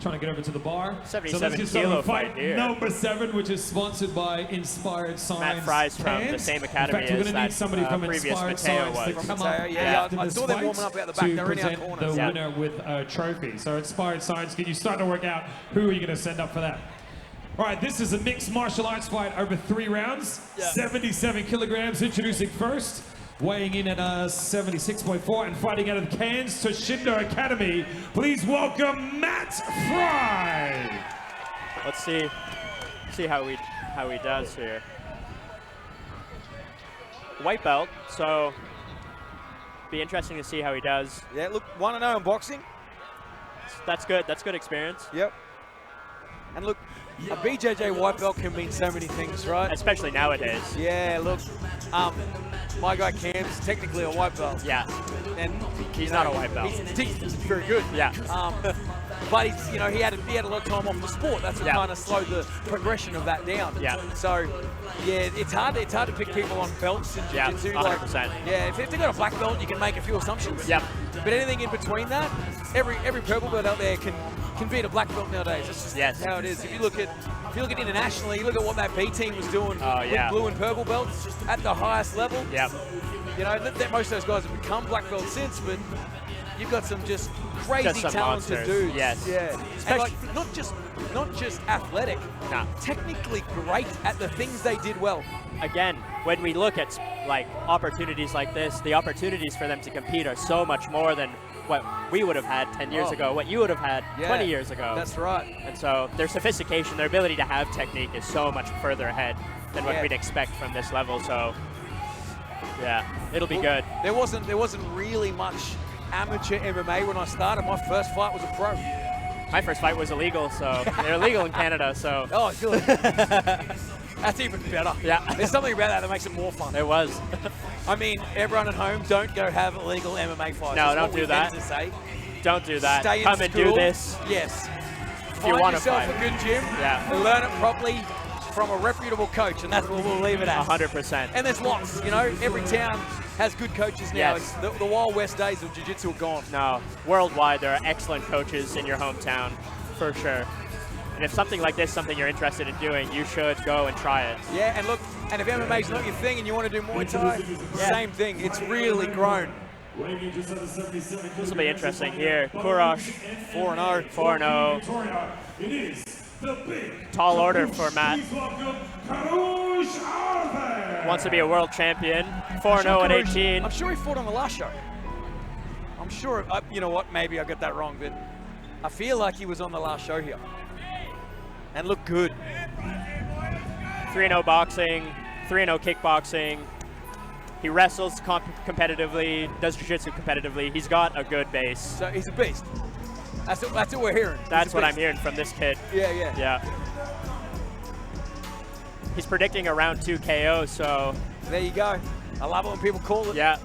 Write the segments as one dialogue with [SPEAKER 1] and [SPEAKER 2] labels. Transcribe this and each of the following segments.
[SPEAKER 1] trying to get over to the bar.
[SPEAKER 2] 77 kilo fight here.
[SPEAKER 1] Number 7, which is sponsored by Inspired Science.
[SPEAKER 2] Matt Fry's from the same academy
[SPEAKER 1] in fact, we're
[SPEAKER 2] as
[SPEAKER 1] going to need somebody from
[SPEAKER 2] previous
[SPEAKER 1] Inspired
[SPEAKER 2] Mateo
[SPEAKER 1] Science
[SPEAKER 2] was.
[SPEAKER 1] to come up after
[SPEAKER 3] I
[SPEAKER 1] this
[SPEAKER 3] saw them
[SPEAKER 1] fight
[SPEAKER 3] warming up out the back.
[SPEAKER 1] to
[SPEAKER 3] They're in our
[SPEAKER 1] present
[SPEAKER 3] corners.
[SPEAKER 1] the winner with a trophy. So Inspired Science, can you start to work out who are you going to send up for that? All right, this is a mixed martial arts fight over 3 rounds. 77 kilograms, introducing first. Weighing in at 76.4 and fighting out of the Cairns to Shindo Academy. Please welcome Matt Fry.
[SPEAKER 2] Let's see how he does here. White belt, so be interesting to see how he does.
[SPEAKER 3] Yeah, look, 1-0 in boxing.
[SPEAKER 2] That's good. That's good experience.
[SPEAKER 3] Yep. And look, a BJJ white belt can mean so many things, right?
[SPEAKER 2] Especially nowadays.
[SPEAKER 3] Yeah, look, my guy Cam's technically a white belt.
[SPEAKER 2] Yeah.
[SPEAKER 3] And
[SPEAKER 2] he's not a white belt.
[SPEAKER 3] He's very good.
[SPEAKER 2] Yeah.
[SPEAKER 3] But he's, he had a lot of time off the sport. That's what kind of slowed the progression of that down.
[SPEAKER 2] Yeah.
[SPEAKER 3] So, yeah, it's hard to pick people on belts in jiu-jitsu.
[SPEAKER 2] Yeah, 100%.
[SPEAKER 3] Like, yeah, if they've got a black belt, you can make a few assumptions.
[SPEAKER 2] Yep.
[SPEAKER 3] But anything in between that, every purple belt out there can beat a black belt nowadays. That's just how it is. If you look at internationally, look at what that B team was doing with blue and purple belts at the highest level.
[SPEAKER 2] Yep.
[SPEAKER 3] Most of those guys have become black belts since, but you've got some just crazy
[SPEAKER 2] some
[SPEAKER 3] talented
[SPEAKER 2] monsters.
[SPEAKER 3] dudes.
[SPEAKER 2] Yes.
[SPEAKER 3] Yeah. And like, not just athletic.
[SPEAKER 2] Nah.
[SPEAKER 3] Technically great at the things they did well.
[SPEAKER 2] Again, when we look at like opportunities like this, the opportunities for them to compete are so much more than what we would have had 10 years ago, what you would have had 20 years ago.
[SPEAKER 3] That's right.
[SPEAKER 2] And so their sophistication, their ability to have technique is so much further ahead than what we'd expect from this level. So yeah, it'll be good.
[SPEAKER 3] There wasn't really much amateur MMA when I started. My first fight was a pro.
[SPEAKER 2] My first fight was illegal, so they're illegal in Canada, so.
[SPEAKER 3] Oh, good. That's even better.
[SPEAKER 2] Yeah.
[SPEAKER 3] There's something about that makes it more fun.
[SPEAKER 2] It was.
[SPEAKER 3] I mean, everyone at home, don't go have illegal MMA fights.
[SPEAKER 2] No, don't do that.
[SPEAKER 3] To say.
[SPEAKER 2] Don't do that.
[SPEAKER 3] Stay
[SPEAKER 2] Come
[SPEAKER 3] in
[SPEAKER 2] and
[SPEAKER 3] school.
[SPEAKER 2] do this.
[SPEAKER 3] Yes.
[SPEAKER 2] If you want to fight.
[SPEAKER 3] Find yourself a good gym.
[SPEAKER 2] Yeah.
[SPEAKER 3] And learn it properly from a reputable coach, and that's what we'll leave it at.
[SPEAKER 2] 100%.
[SPEAKER 3] And there's lots, every town has good coaches now.
[SPEAKER 2] Yes.
[SPEAKER 3] The Wild West days of jiu-jitsu are gone.
[SPEAKER 2] No, worldwide there are excellent coaches in your hometown, for sure. And if something like this is something you're interested in doing, you should go and try it.
[SPEAKER 3] Yeah, and look, and if MMA's not your thing and you want to do Muay Thai, same thing. It's really grown.
[SPEAKER 2] This will be interesting here. Kourosh, 4-0. 4-0.
[SPEAKER 1] It is the big
[SPEAKER 2] tall order for Matt.
[SPEAKER 1] Arvan.
[SPEAKER 2] Wants to be a world champion. 4-0 at 18.
[SPEAKER 3] I'm sure he fought on the last show. I'm sure, you know what, maybe I got that wrong, but I feel like he was on the last show here. And looked good.
[SPEAKER 2] 3-0 boxing, 3-0 kickboxing. He wrestles competitively, does jiu-jitsu competitively. He's got a good base.
[SPEAKER 3] So he's a beast. That's what we're hearing.
[SPEAKER 2] That's what I'm hearing from this kid.
[SPEAKER 3] Yeah.
[SPEAKER 2] He's predicting a round 2 KO, so.
[SPEAKER 3] There you go. I love it when people call it.
[SPEAKER 2] Yeah.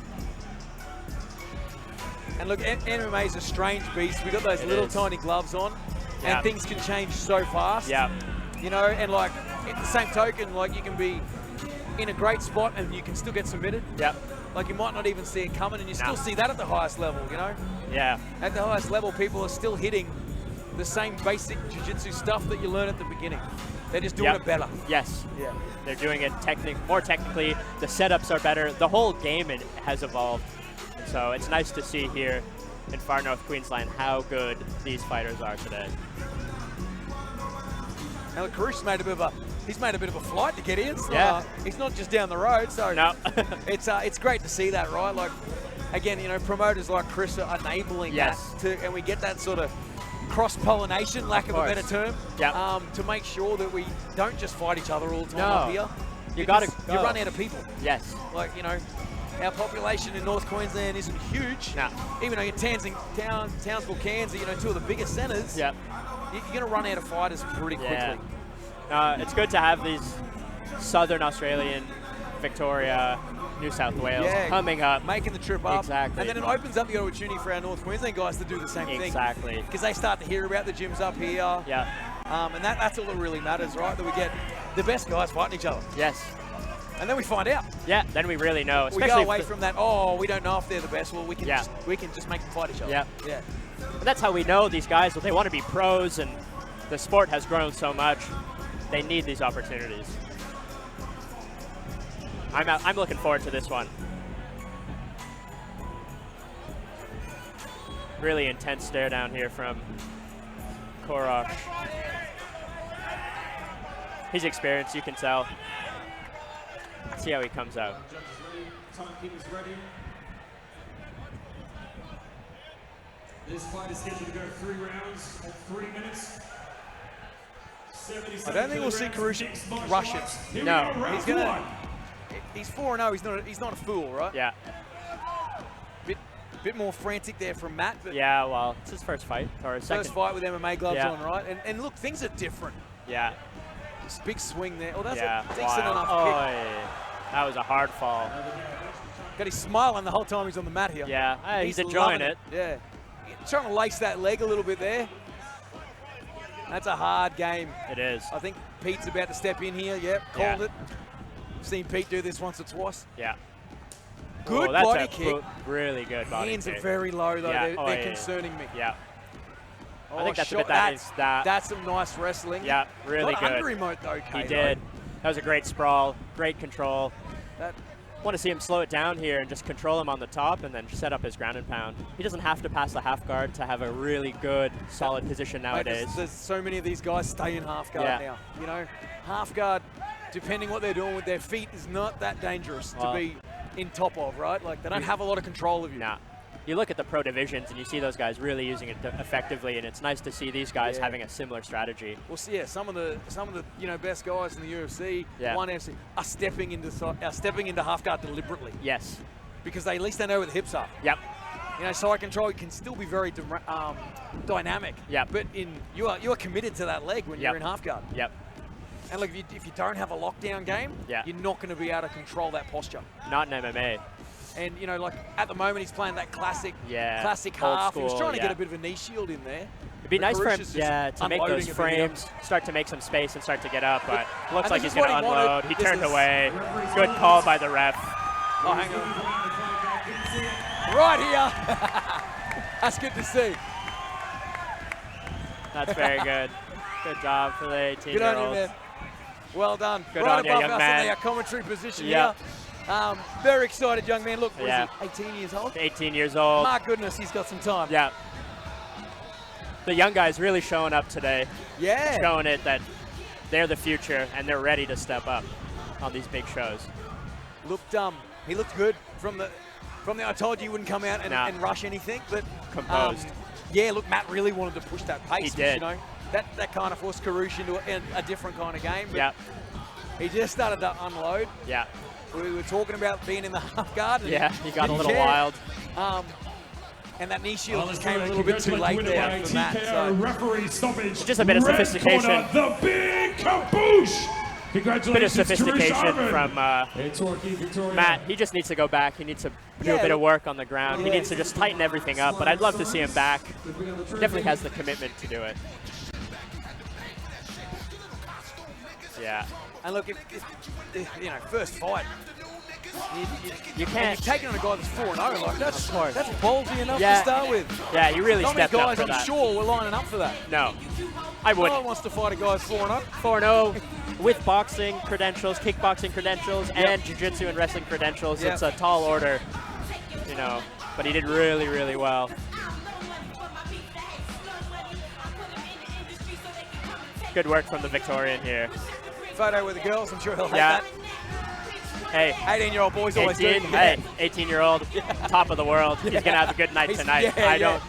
[SPEAKER 3] And look, MMA is a strange beast. We got those little tiny gloves on, and things can change so fast.
[SPEAKER 2] Yeah.
[SPEAKER 3] And like, at the same token, like you can be in a great spot and you can still get submitted.
[SPEAKER 2] Yeah.
[SPEAKER 3] Like you might not even see it coming, and you still see that at the highest level,
[SPEAKER 2] Yeah.
[SPEAKER 3] At the highest level, people are still hitting the same basic jiu-jitsu stuff that you learn at the beginning. They're just doing it better.
[SPEAKER 2] Yes.
[SPEAKER 3] Yeah.
[SPEAKER 2] They're doing it more technically. The setups are better. The whole game has evolved. And so it's nice to see here in far North Queensland how good these fighters are today.
[SPEAKER 3] Now, Kourosh made a bit of a flight to get in. So,
[SPEAKER 2] Yeah.
[SPEAKER 3] he's not just down the road. So
[SPEAKER 2] no.
[SPEAKER 3] it's great to see that, right? Like, again, promoters like Chris are enabling that, and we get that sort of cross-pollination, lack of a better term, to make sure that we don't just fight each other all the time up here.
[SPEAKER 2] You
[SPEAKER 3] run out of people.
[SPEAKER 2] Yes.
[SPEAKER 3] Like, our population in North Queensland isn't huge.
[SPEAKER 2] No.
[SPEAKER 3] Even though Townsville, Cairns are, two of the biggest centres.
[SPEAKER 2] Yep.
[SPEAKER 3] You're going to run out of fighters pretty quickly.
[SPEAKER 2] It's good to have these Southern Australian, Victoria, New South Wales coming up.
[SPEAKER 3] Making the trip up.
[SPEAKER 2] Exactly.
[SPEAKER 3] And then it opens up the opportunity for our North Queensland guys to do the same thing.
[SPEAKER 2] Exactly.
[SPEAKER 3] Because they start to hear about the gyms up here.
[SPEAKER 2] Yeah.
[SPEAKER 3] And that's all that really matters, right? That we get the best guys fighting each other.
[SPEAKER 2] Yes.
[SPEAKER 3] And then we find out.
[SPEAKER 2] Yeah, then we really know.
[SPEAKER 3] We go away from that, we don't know if they're the best. Well, we can just make them fight each other.
[SPEAKER 2] Yeah.
[SPEAKER 3] Yeah.
[SPEAKER 2] And that's how we know these guys, they want to be pros, and the sport has grown so much. They need these opportunities. I'm looking forward to this one. Really intense stare down here from Kourosh. He's experienced, you can tell. See how he comes out.
[SPEAKER 1] Timekeeper's ready. This fight is scheduled to go 3 rounds at 3 minutes.
[SPEAKER 3] I don't think we'll see Kourosh rush it.
[SPEAKER 2] No.
[SPEAKER 3] He's 4-0. He's not a fool, right?
[SPEAKER 2] Yeah.
[SPEAKER 3] Bit more frantic there from Matt. But
[SPEAKER 2] yeah, well, it's his first fight, or his second.
[SPEAKER 3] First fight with MMA gloves on, right? And look, things are different.
[SPEAKER 2] Yeah.
[SPEAKER 3] This big swing there. Oh, that's
[SPEAKER 2] a
[SPEAKER 3] decent enough kick.
[SPEAKER 2] That was a hard fall.
[SPEAKER 3] Got his smiling the whole time he's on the mat here.
[SPEAKER 2] Yeah, he's enjoying it.
[SPEAKER 3] Yeah. Trying to lace that leg a little bit there. That's a hard game.
[SPEAKER 2] It is.
[SPEAKER 3] I think Pete's about to step in here. Yep, called it. I've seen Pete do this once or twice.
[SPEAKER 2] Yeah.
[SPEAKER 3] Good body kick.
[SPEAKER 2] Really good body
[SPEAKER 3] Hands
[SPEAKER 2] kick.
[SPEAKER 3] are very low, though.
[SPEAKER 2] Yeah.
[SPEAKER 3] They're concerning me.
[SPEAKER 2] Yeah.
[SPEAKER 3] Oh,
[SPEAKER 2] I think that's
[SPEAKER 3] shot.
[SPEAKER 2] a bit
[SPEAKER 3] That's some nice wrestling.
[SPEAKER 2] Yeah, really good.
[SPEAKER 3] Under emote, though,
[SPEAKER 2] He did. That was a great sprawl, great control.
[SPEAKER 3] That
[SPEAKER 2] want to see him slow it down here and just control him on the top and then set up his ground and pound. He doesn't have to pass the half guard to have a really good, solid position nowadays.
[SPEAKER 3] There's so many of these guys stay in half guard now. You know, half guard, depending what they're doing with their feet, is not that dangerous to be in top of, right? Like, they don't have a lot of control of you.
[SPEAKER 2] Nah. You look at the pro divisions and you see those guys really using it effectively, and it's nice to see these guys having a similar strategy.
[SPEAKER 3] Well, yeah, some of the best guys in the UFC, one FC, are stepping into half guard deliberately.
[SPEAKER 2] Yes,
[SPEAKER 3] because at least they know where the hips are.
[SPEAKER 2] Yep.
[SPEAKER 3] You know, side control can still be very dynamic.
[SPEAKER 2] Yep.
[SPEAKER 3] But you are committed to that leg when you're in half guard.
[SPEAKER 2] Yep.
[SPEAKER 3] And look, if you don't have a lockdown game, you're not going to be able to control that posture.
[SPEAKER 2] Not in MMA.
[SPEAKER 3] And, you know, like, at the moment, he's playing that classic
[SPEAKER 2] old
[SPEAKER 3] half.
[SPEAKER 2] School,
[SPEAKER 3] he was trying to get a bit of a knee shield in there.
[SPEAKER 2] It'd be nice for him, to make those frames, start to make some space and start to get up, but looks like he's going to unload. He turned away. Good call by the ref.
[SPEAKER 3] Oh, hang on. Right here. That's good to see.
[SPEAKER 2] That's very good. Good job for the 18-year-old.
[SPEAKER 3] Good on you, man. Well done.
[SPEAKER 2] Good on you, young man.
[SPEAKER 3] In our commentary position here. Very excited, young man. Look, what is he, 18 years old?
[SPEAKER 2] 18 years old.
[SPEAKER 3] My goodness, he's got some time.
[SPEAKER 2] Yeah. The young guys really showing up today.
[SPEAKER 3] Yeah.
[SPEAKER 2] Showing it that they're the future and they're ready to step up on these big shows.
[SPEAKER 3] He looked good from the I told you he wouldn't come out and rush anything, but
[SPEAKER 2] composed.
[SPEAKER 3] Yeah, look, Matt really wanted to push that pace.
[SPEAKER 2] He did.
[SPEAKER 3] You know, that kind of forced Kourosh into a different kind of game. But he just started to unload.
[SPEAKER 2] Yeah.
[SPEAKER 3] We were talking about being in the half guard.
[SPEAKER 2] Yeah, he got a little wild.
[SPEAKER 3] And that knee shield just came a little bit too late there for Matt. So.
[SPEAKER 1] Referee stoppage.
[SPEAKER 2] Just a bit of sophistication.
[SPEAKER 1] Corner, the big kaboosh. Congratulations,
[SPEAKER 2] bit of sophistication from
[SPEAKER 1] Torquay,
[SPEAKER 2] Matt. He just needs to go back. He needs to do a bit of work on the ground. He needs to just tighten everything up. But I'd love to see him back. Definitely has the commitment to do it. Yeah.
[SPEAKER 3] And look, if you know, first fight,
[SPEAKER 2] you can't.
[SPEAKER 3] You're taking on a guy that's 4-0. Like that's ballsy enough to start with.
[SPEAKER 2] Yeah, you really stepped up for that.
[SPEAKER 3] I'm sure we're lining up for that.
[SPEAKER 2] No, I wouldn't.
[SPEAKER 3] No one wants to fight a guy that's 4-0.
[SPEAKER 2] 4-0 with boxing credentials, kickboxing credentials, and jiu-jitsu and wrestling credentials. It's a tall order, you know. But he did really, really well. Good work from the Victorian here.
[SPEAKER 3] Photo with the girls, I'm sure he'll hate that.
[SPEAKER 2] Hey,
[SPEAKER 3] 18-year-old boys always do.
[SPEAKER 2] Hey, 18-year-old, top of the world. He's gonna have a good night tonight. I don't.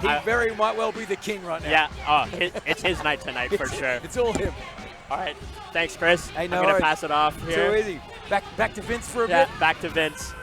[SPEAKER 3] He very might well be the king right now.
[SPEAKER 2] Yeah. It's his night tonight for sure.
[SPEAKER 3] It's all him.
[SPEAKER 2] All right. Thanks, Chris.
[SPEAKER 3] Hey,
[SPEAKER 2] I'm gonna pass it off here.
[SPEAKER 3] Too easy. Back to Vince for a bit.
[SPEAKER 2] Yeah, back to Vince.